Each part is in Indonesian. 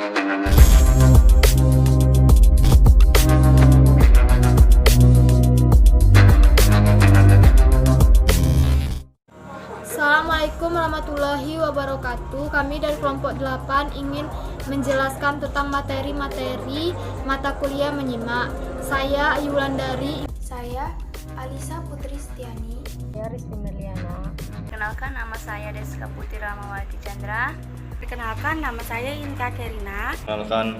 Assalamualaikum warahmatullahi wabarakatuh. Kami dari kelompok 8 ingin menjelaskan tentang materi-materi mata kuliah menyimak. Saya Ayu Wulandari. Saya Alisa Putri Setiani. Saya Rizky Merliana. Perkenalkan, nama saya Deska Putri Ramawati Chandra. Perkenalkan, nama saya Inka Kerina. Perkenalkan,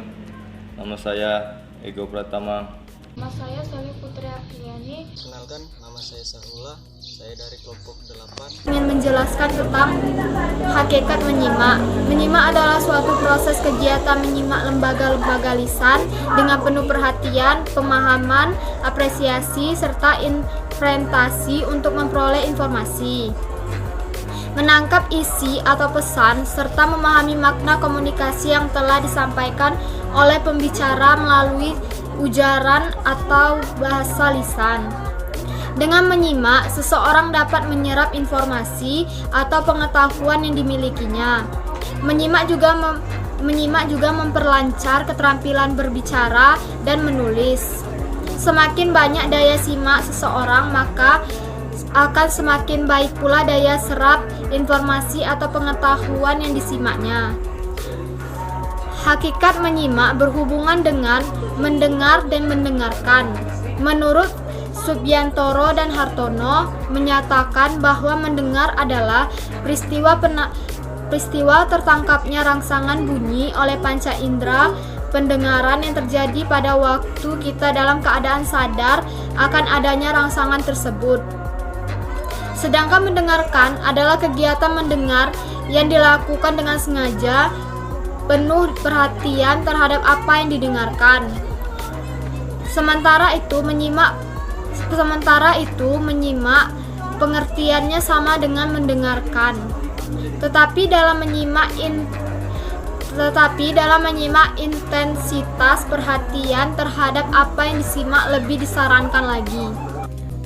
nama saya Ego Pratama. Nama saya Soli Putri Afriani. Perkenalkan, nama saya Sarula. Saya dari kelompok 8. Ingin menjelaskan tentang hakikat menyimak. Menyimak adalah suatu proses kegiatan menyimak lembaga-lembaga lisan dengan penuh perhatian, pemahaman, apresiasi, serta interpretasi untuk memperoleh informasi. Menangkap isi atau pesan, serta memahami makna komunikasi yang telah disampaikan oleh pembicara melalui ujaran atau bahasa lisan. Dengan menyimak, seseorang dapat menyerap informasi atau pengetahuan yang dimilikinya. Menyimak juga memperlancar keterampilan berbicara dan menulis. Semakin banyak daya simak seseorang, maka akan semakin baik pula daya serap informasi atau pengetahuan yang disimaknya. Hakikat menyimak berhubungan dengan mendengar dan mendengarkan. Menurut Subiantoro dan Hartono menyatakan bahwa mendengar adalah peristiwa tertangkapnya rangsangan bunyi oleh panca indera pendengaran yang terjadi pada waktu kita dalam keadaan sadar akan adanya rangsangan tersebut. Sedangkan mendengarkan adalah kegiatan mendengar yang dilakukan dengan sengaja, penuh perhatian terhadap apa yang didengarkan. Sementara itu menyimak pengertiannya sama dengan mendengarkan. Tetapi dalam menyimak intensitas perhatian terhadap apa yang disimak lebih disarankan lagi.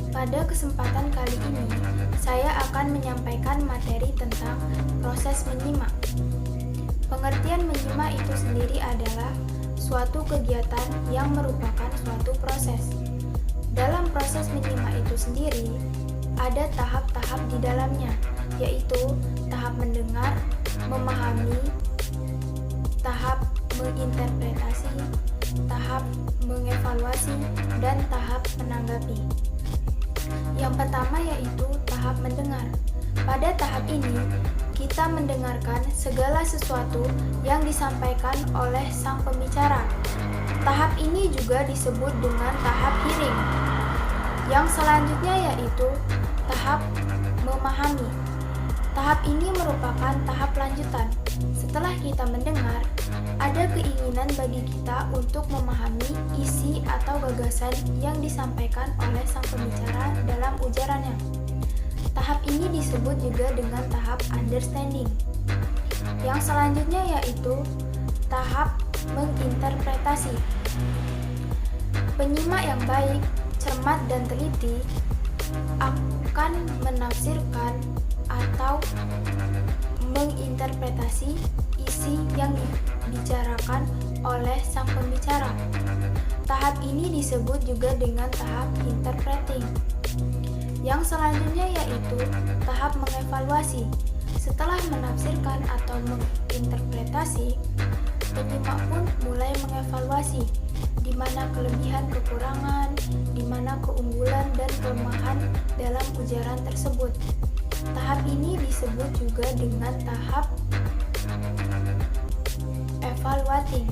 Pada kesempatan kali ini, saya akan menyampaikan materi tentang proses menyimak. Pengertian menyimak itu sendiri adalah suatu kegiatan yang merupakan suatu proses. Dalam proses menyimak itu sendiri, ada tahap-tahap di dalamnya, yaitu tahap mendengar, memahami, tahap menginterpretasi, tahap mengevaluasi, dan tahap menanggapi. Yang pertama yaitu tahap mendengar. Pada tahap ini, kita mendengarkan segala sesuatu yang disampaikan oleh sang pembicara. Tahap ini juga disebut dengan tahap hearing. Yang selanjutnya yaitu tahap memahami. Tahap ini merupakan tahap lanjutan. Setelah kita mendengar, ada keinginan bagi kita untuk memahami isi atau gagasan yang disampaikan oleh sang pembicara dalam ujarannya. Tahap ini disebut juga dengan tahap understanding. Yang selanjutnya yaitu tahap menginterpretasi. Penyimak yang baik, cermat dan teliti akan menafsirkan atau menginterpretasi isi yang dibicarakan oleh sang pembicara. Tahap ini disebut juga dengan tahap interpreting. Yang selanjutnya yaitu tahap mengevaluasi. Setelah menafsirkan atau menginterpretasi, penyimak pun mulai mengevaluasi di mana kelebihan kekurangan, di mana keunggulan dan kelemahan dalam ujaran tersebut. Tahap ini disebut juga dengan tahap evaluating.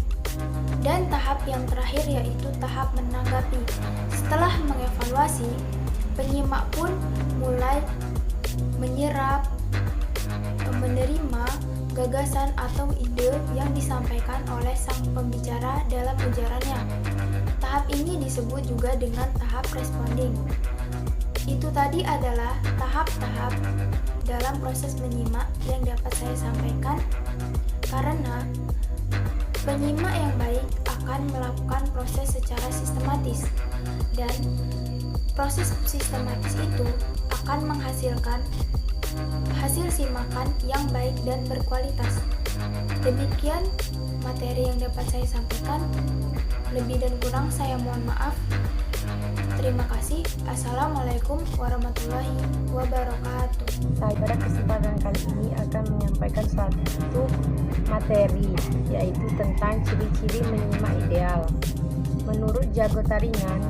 Dan tahap yang terakhir yaitu tahap menanggapi. Setelah mengevaluasi, penyimak pun mulai menyerap, menerima gagasan atau ide yang disampaikan oleh sang pembicara dalam ujarannya. Tahap ini disebut juga dengan tahap responding. Itu tadi adalah tahap-tahap dalam proses menyimak yang dapat saya sampaikan, karena penyimak yang baik akan melakukan proses secara sistematis, dan proses sistematis itu akan menghasilkan hasil simakan yang baik dan berkualitas. Demikian materi yang dapat saya sampaikan. Lebih dan kurang saya mohon maaf. Terima kasih. Assalamualaikum warahmatullahi wabarakatuh. Saya pada kesempatan kali ini akan menyampaikan suatu materi, yaitu tentang ciri-ciri menyimak ideal. Menurut Jago Taringan,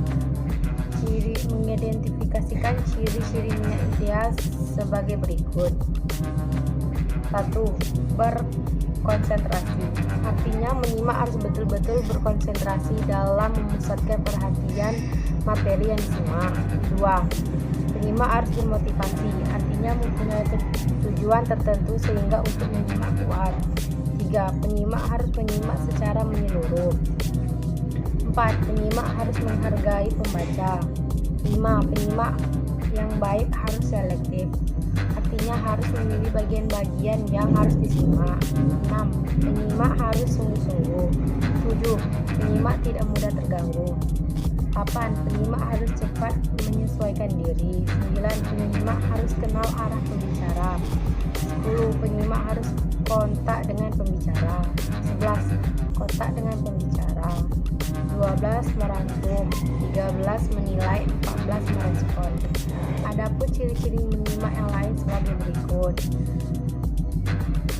mengidentifikasikan ciri-ciri menyimak ideal sebagai berikut. 1. Berkonsentrasi. Artinya menyimak harus betul-betul berkonsentrasi dalam memusatkan perhatian materi yang disimak. 2. Penyimak harus bermotivasi. Artinya mempunyai tujuan tertentu sehingga untuk menyimak kuat. 3. Penyimak harus menyimak secara menyeluruh. 4. Penyimak harus menghargai pembaca. 5. Penyimak yang baik harus selektif. Artinya harus memilih bagian-bagian yang harus disimak. 6. Penyimak harus sungguh-sungguh. 7. Penyimak tidak mudah terganggu. 8. Penyimak harus cepat menyesuaikan diri. 9. Penyimak harus kenal arah pembicara. 10. Penyimak harus kontak dengan pembicara. 11. Kontak dengan pembicara. 12. Merangkum. 13. Menilai. 14. Merespon. Adapun ciri-ciri menyimak yang lain sebagai berikut.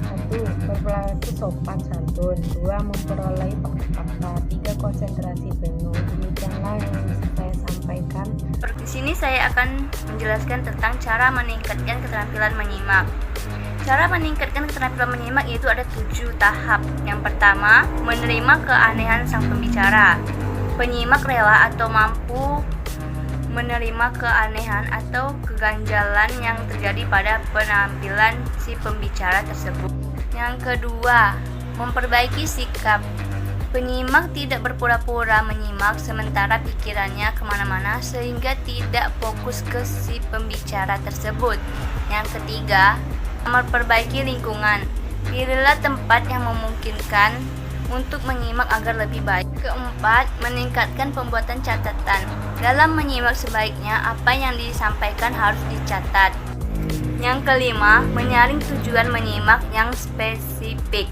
1. Berperilaku sopan santun. 2. Memperoleh fakta-fakta. 3. Konsentrasi penuh. Demikianlah yang bisa saya sampaikan. Di sini saya akan menjelaskan tentang cara meningkatkan keterampilan menyimak. Cara meningkatkan keterampilan menyimak yaitu ada 7 tahap. Yang pertama, menerima keanehan sang pembicara. Penyimak rela atau mampu menerima keanehan atau keganjalan yang terjadi pada penampilan si pembicara tersebut. Yang kedua, memperbaiki sikap. Penyimak tidak berpura-pura menyimak sementara pikirannya kemana-mana sehingga tidak fokus ke si pembicara tersebut. Yang ketiga, memperbaiki lingkungan. Pilihlah tempat yang memungkinkan untuk menyimak agar lebih baik. Keempat, meningkatkan pembuatan catatan. Dalam menyimak sebaiknya apa yang disampaikan harus dicatat. Yang kelima, menyaring tujuan menyimak yang spesifik.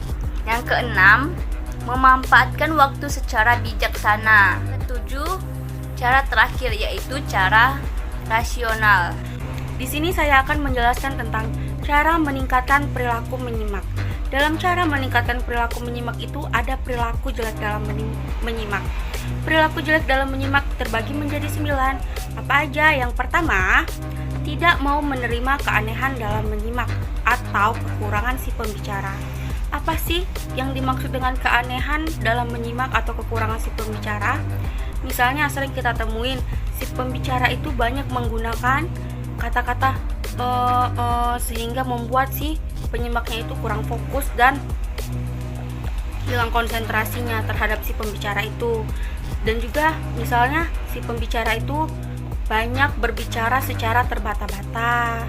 Yang keenam, memanfaatkan waktu secara bijaksana. Ketujuh, cara terakhir yaitu cara rasional. Di sini saya akan menjelaskan tentang cara meningkatkan perilaku menyimak. Dalam cara meningkatkan perilaku menyimak itu ada perilaku jelek dalam menyimak. Perilaku jelek dalam menyimak terbagi menjadi 9. Apa aja? Yang pertama, tidak mau menerima keanehan dalam menyimak atau kekurangan si pembicara. Apa sih yang dimaksud dengan keanehan dalam menyimak atau kekurangan si pembicara? Misalnya sering kita temuin si pembicara itu banyak menggunakan kata-kata sehingga membuat si penyimaknya itu kurang fokus dan hilang konsentrasinya terhadap si pembicara itu. Dan juga misalnya si pembicara itu banyak berbicara secara terbata-bata.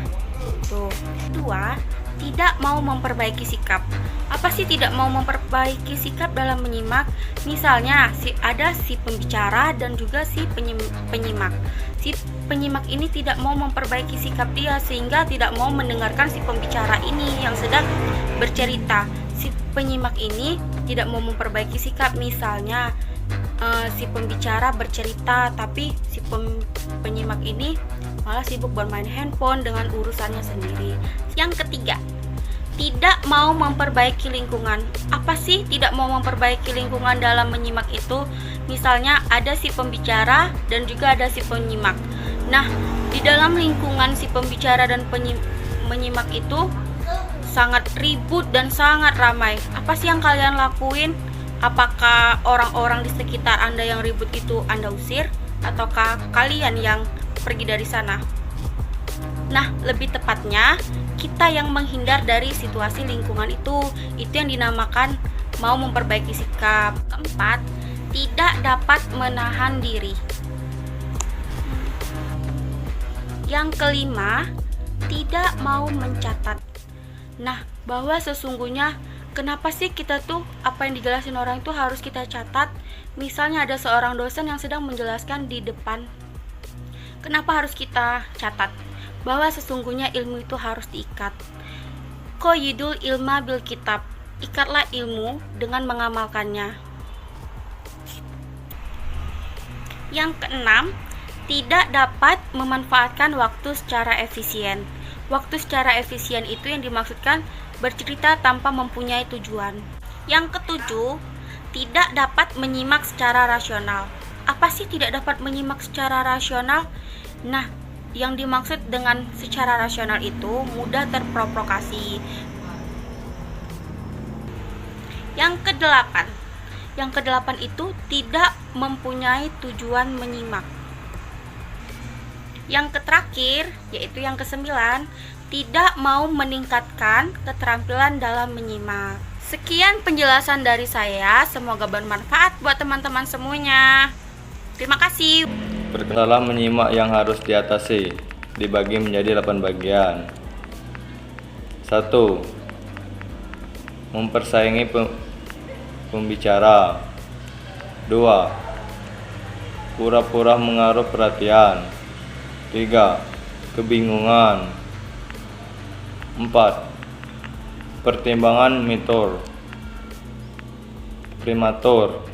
Tuh. Kedua, tidak mau memperbaiki sikap. Apa sih tidak mau memperbaiki sikap dalam menyimak? Misalnya ada si pembicara dan juga si penyimak. Si penyimak ini tidak mau memperbaiki sikap dia sehingga tidak mau mendengarkan si pembicara ini yang sedang bercerita. Si penyimak ini tidak mau memperbaiki sikap, misalnya si pembicara bercerita tapi si penyimak ini malah sibuk bermain handphone dengan urusannya sendiri. Yang ketiga, tidak mau memperbaiki lingkungan. Apa sih tidak mau memperbaiki lingkungan dalam menyimak itu? Misalnya ada si pembicara dan juga ada si penyimak. Nah, di dalam lingkungan si pembicara dan menyimak itu sangat ribut dan sangat ramai. Apa sih yang kalian lakuin? Apakah orang-orang di sekitar Anda yang ribut itu Anda usir? Ataukah kalian yang pergi dari sana? Nah, lebih tepatnya kita yang menghindar dari situasi lingkungan itu yang dinamakan mau memperbaiki sikap. Keempat, tidak dapat menahan diri. Yang kelima, tidak mau mencatat. Nah, bahwa sesungguhnya kenapa sih kita tuh apa yang dijelasin orang itu harus kita catat? Misalnya ada seorang dosen yang sedang menjelaskan di depan. Kenapa harus kita catat? Bahwa sesungguhnya ilmu itu harus diikat. Qayyidul ilma bil kitab. ikatlah ilmu dengan mengamalkannya. Yang keenam, tidak dapat memanfaatkan waktu secara efisien. Waktu secara efisien itu yang dimaksudkan bercerita tanpa mempunyai tujuan. Yang ketujuh, tidak dapat menyimak secara rasional. Apa sih tidak dapat menyimak secara rasional? Nah, yang dimaksud dengan secara rasional itu mudah terprovokasi. Yang kedelapan itu tidak mempunyai tujuan menyimak. Yang terakhir, yaitu yang kesembilan, tidak mau meningkatkan keterampilan dalam menyimak. Sekian penjelasan dari saya, semoga bermanfaat buat teman-teman semuanya. Terima kasih. Perkenalan menyimak yang harus diatasi dibagi menjadi 8 bagian. 1. Mempersaingi pembicara. 2. Pura-pura mengaruh perhatian. 3. Kebingungan. 4. Pertimbangan primatur.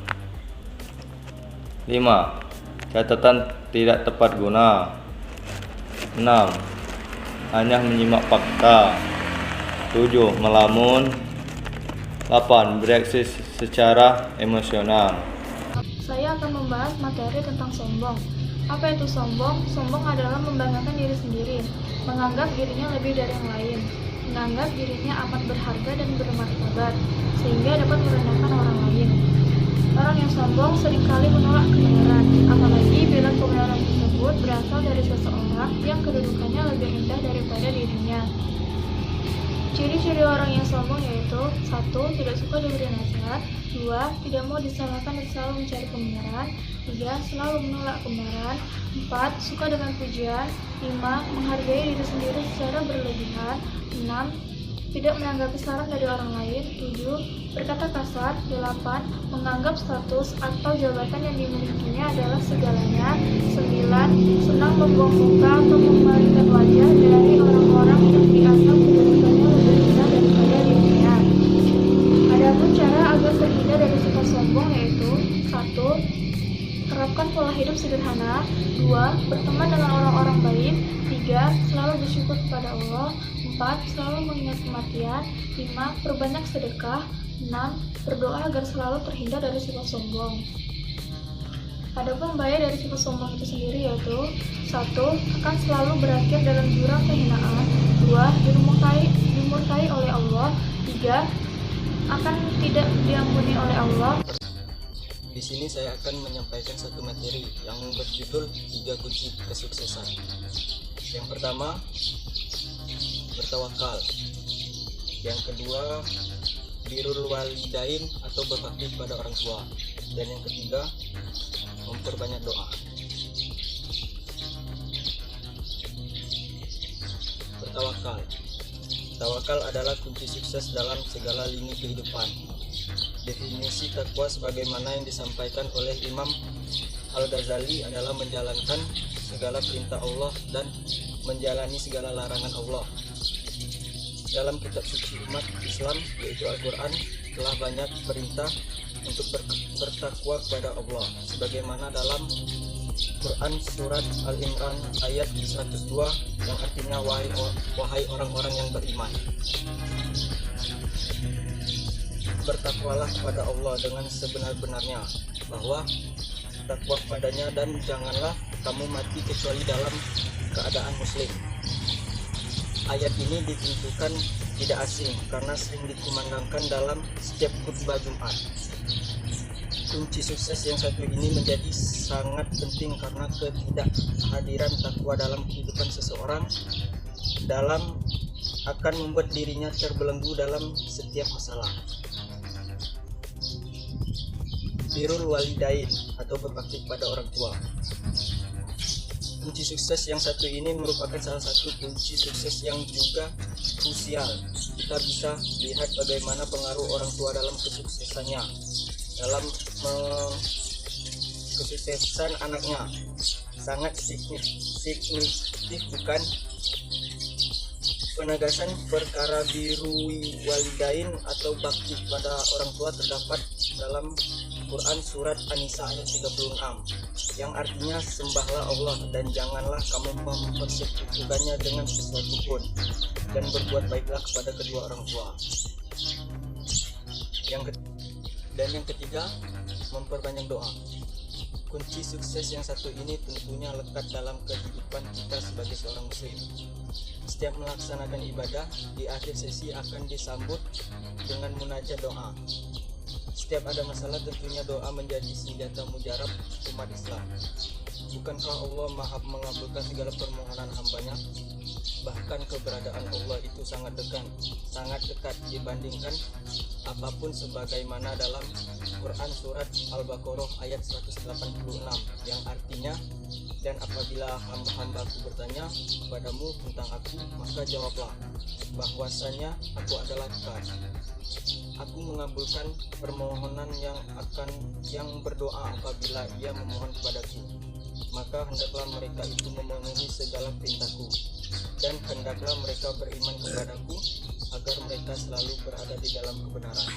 5. Catatan tidak tepat guna. 6. Hanya menyimak fakta. 7. Melamun. 8. Bereaksi secara emosional. Saya akan membahas materi tentang sombong. Apa itu sombong? Sombong adalah membanggakan diri sendiri, menganggap dirinya lebih dari yang lain, menganggap dirinya amat berharga dan bermartabat, sehingga dapat merendahkan orang lain. Orang yang sombong seringkali menolak kebenaran, apalagi bila kebenaran tersebut berasal dari seseorang yang kedudukannya lebih rendah daripada dirinya. Ciri-ciri orang yang sombong yaitu 1. Tidak suka diberi nasihat. 2. Tidak mau disalahkan dan selalu mencari kebenaran. 3. Selalu menolak kebenaran. 4. Suka dengan pujian. 5. Menghargai diri sendiri secara berlebihan. 6. Tidak menanggapi saran dari orang lain. 7. Berkata kasar. 8. Menganggap status atau jabatan yang dimilikinya adalah segalanya. 9. Senang membuang muka atau memalingkan wajah dari orang-orang yang dianggap kedudukannya lebih rendah daripada dirinya. Adapun cara agar terhindar dari sifat sombong yaitu 1. Terapkan pola hidup sederhana. 2. Berteman dengan orang-orang baik. 3. Selalu bersyukur kepada Allah. 4. Selalu mengingat kematian. 5. Perbanyak sedekah. 6. Berdoa agar selalu terhindar dari sifat sombong. Adapun bahaya dari sifat sombong itu sendiri yaitu 1. Akan selalu berakhir dalam jurang kehinaan. 2. Dimurkai oleh Allah. 3. Akan tidak diampuni oleh Allah. Di sini saya akan menyampaikan satu materi yang berjudul 3 kunci kesuksesan. Yang pertama, bertawakal. Yang kedua, birrul walidain atau berbakti kepada orang tua. Dan yang ketiga, memperbanyak doa. Bertawakal. Tawakal adalah kunci sukses dalam segala lini kehidupan. Definisi takwa sebagaimana yang disampaikan oleh Imam Al-Ghazali adalah menjalankan segala perintah Allah dan menjalani segala larangan Allah. Dalam kitab suci umat Islam yaitu Al-Quran telah banyak perintah untuk bertakwa kepada Allah sebagaimana dalam Quran surat Al-Imran ayat 102 yang artinya wahai orang-orang yang beriman, bertakwalah kepada Allah dengan sebenar-benarnya, bahwa takwa kepadanya dan janganlah kamu mati kecuali dalam keadaan muslim. Ayat ini ditentukan tidak asing karena sering dikumandangkan dalam setiap khutbah Jumat. Kunci sukses yang satu ini menjadi sangat penting karena ketidakhadiran takwa dalam kehidupan seseorang akan membuat dirinya terbelenggu dalam setiap masalah. Birrul walidain atau berbakti kepada orang tua. Kunci sukses yang satu ini merupakan salah satu kunci sukses yang juga krusial. Kita bisa lihat bagaimana pengaruh orang tua dalam kesuksesannya, dalam kesuksesan anaknya. Sangat signifikan. Penegasan perkara birrul walidain atau bakti pada orang tua terdapat dalam Quran surat An-Nisa ayat 36 yang artinya sembahlah Allah dan janganlah kamu mempersekutukannya dengan sesuatu pun dan berbuat baiklah kepada kedua orang tua. Yang ketiga, memperbanyak doa. Kunci sukses yang satu ini tentunya lekat dalam kehidupan kita sebagai seorang muslim. Setiap melaksanakan ibadah, di akhir sesi akan disambut dengan munajat doa. Setiap ada masalah, tentunya doa menjadi senjata mujarab umat Islam. Bukankah Allah Maha mengabulkan segala permohonan hambanya? Bahkan keberadaan Allah itu sangat dekat dibandingkan apapun, sebagaimana dalam Quran surat Al-Baqarah ayat 186 yang artinya, dan apabila hamba-hambaku bertanya kepadamu tentang aku, maka jawablah bahwasanya aku adalah dekat. Aku mengabulkan permohonan yang berdoa apabila ia memohon kepadaku. Maka hendaklah mereka itu memenuhi segala perintahku, dan hendaklah mereka beriman kepadaku agar mereka selalu berada di dalam kebenaran.